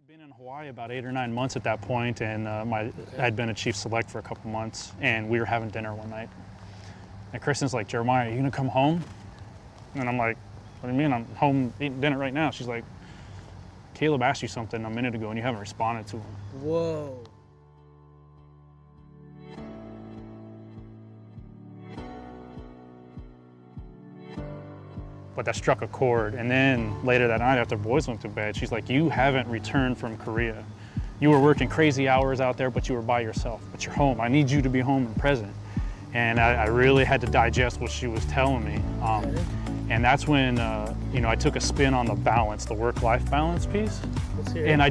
been in Hawaii about 8 or 9 months at that point, and I'd been a chief select for a couple months, and we were having dinner one night. And Kristen's like, Jeremiah, are you gonna come home? And I'm like, what do you mean? I'm home eating dinner right now. She's like, Caleb asked you something a minute ago and you haven't responded to him. Whoa. But that struck a chord. And then later that night after the boys went to bed, she's like, you haven't returned from Korea. You were working crazy hours out there, but you were by yourself, but you're home. I need you to be home and present. And I really had to digest what she was telling me. And that's when, you know, I took a spin on the balance, the work-life balance piece. Let's hear it. And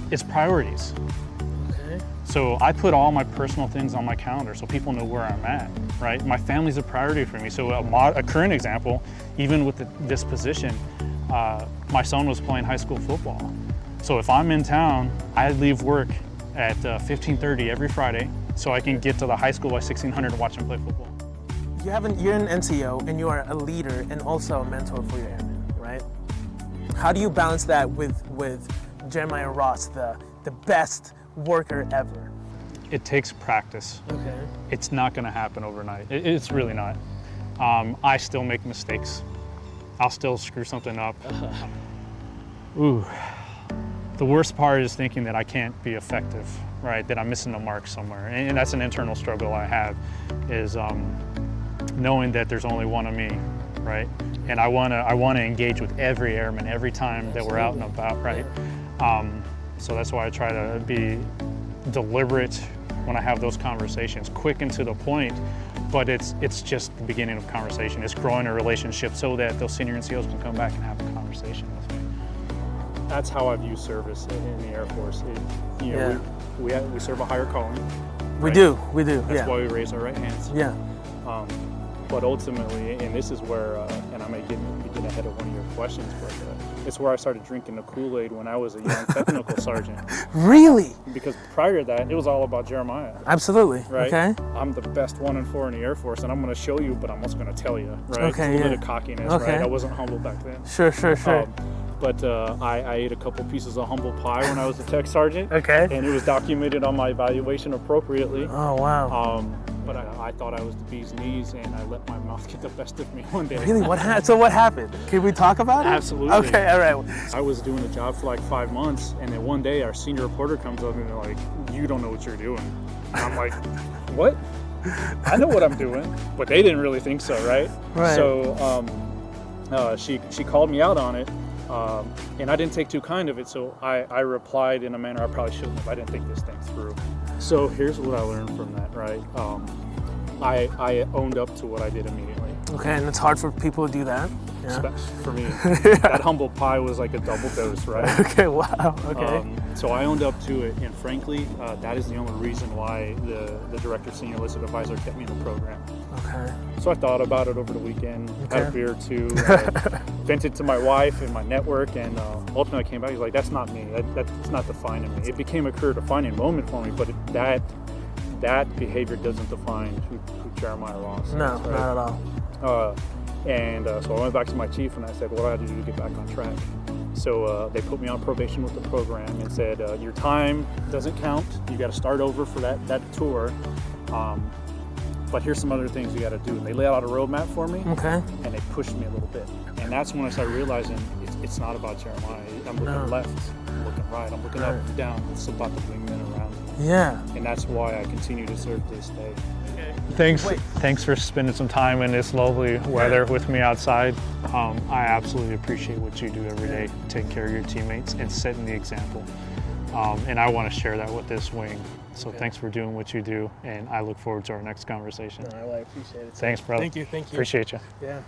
it's priorities. Okay. So I put all my personal things on my calendar so people know where I'm at, right? My family's a priority for me. So a current example, even with this position, my son was playing high school football. So if I'm in town, I leave work at 15:30 every Friday so I can get to the high school by 1600 and watch him play football. You're an NCO and you are a leader and also a mentor for your airmen, right? How do you balance that with Jeremiah Ross, the best worker ever? It takes practice. Okay. It's not gonna happen overnight. It's really not. I still make mistakes. I'll still screw something up. Ooh. The worst part is thinking that I can't be effective, right? That I'm missing the mark somewhere. And that's an internal struggle I have, is knowing that there's only one of me, right? And I wanna engage with every airman every time that we're out and about, right? So that's why I try to be deliberate when I have those conversations, quick and to the point, but it's just the beginning of conversation. It's growing a relationship so that those senior NCOs can come back and have a conversation with me. That's how I view service in the Air Force. You know, we serve a higher calling. We right? do, That's why we raise our right hands. Yeah. But ultimately, and this is where, and I may get ahead of one of your questions, but it's where I started drinking the Kool-Aid when I was a young technical sergeant. Really? Because prior to that, it was all about Jeremiah. Absolutely. Right? Okay. I'm the best 1 in 4 in the Air Force, and I'm going to show you, but I'm also going to tell you, right? Okay, a little bit of cockiness, right? I wasn't humble back then. Sure. But I ate a couple pieces of humble pie when I was a tech sergeant. Okay. And it was documented on my evaluation appropriately. Oh, wow. But I thought I was the bee's knees, and I let my mouth get the best of me one day. Really? So what happened? Can we talk about it? Absolutely. Okay, all right. I was doing the job for like 5 months, and then one day our senior reporter comes up and they're like, you don't know what you're doing. And I'm like, what? I know what I'm doing. But they didn't really think so, right? Right. So she called me out on it. And I didn't take too kind of it, so I replied in a manner I probably shouldn't have. I didn't think this thing through. So here's what I learned from that, right? I owned up to what I did immediately. Okay, and it's hard for people to do that. Yeah. For me, that humble pie was like a double dose, right? Okay, wow, okay. So I owned up to it, and frankly, that is the only reason why the Director Senior Enlisted Advisor kept me in the program. Okay. So I thought about it over the weekend, had a beer or two, vented to my wife and my network, and ultimately I came back, he's like, that's not me, that's not defining me. It became a career defining moment for me, but that behavior doesn't define who Jeremiah Ross is. No, right? not at all. So I went back to my chief and I said, what do I have to do to get back on track? So they put me on probation with the program and said, your time doesn't count. You got to start over for that tour. But here's some other things you got to do. And they laid out a roadmap for me. Okay. And they pushed me a little bit. And that's when I started realizing it's not about Jeremiah. I'm looking left, I'm looking right, I'm looking up and down. It's about the wingmen around me. Yeah. And that's why I continue to serve this day. Thanks for spending some time in this lovely weather with me outside. I absolutely appreciate what you do every day, taking care of your teammates and setting the example. And I want to share that with this wing. So thanks for doing what you do, and I look forward to our next conversation. No, I appreciate it. Thanks, brother. Thank you. Appreciate you. Yeah.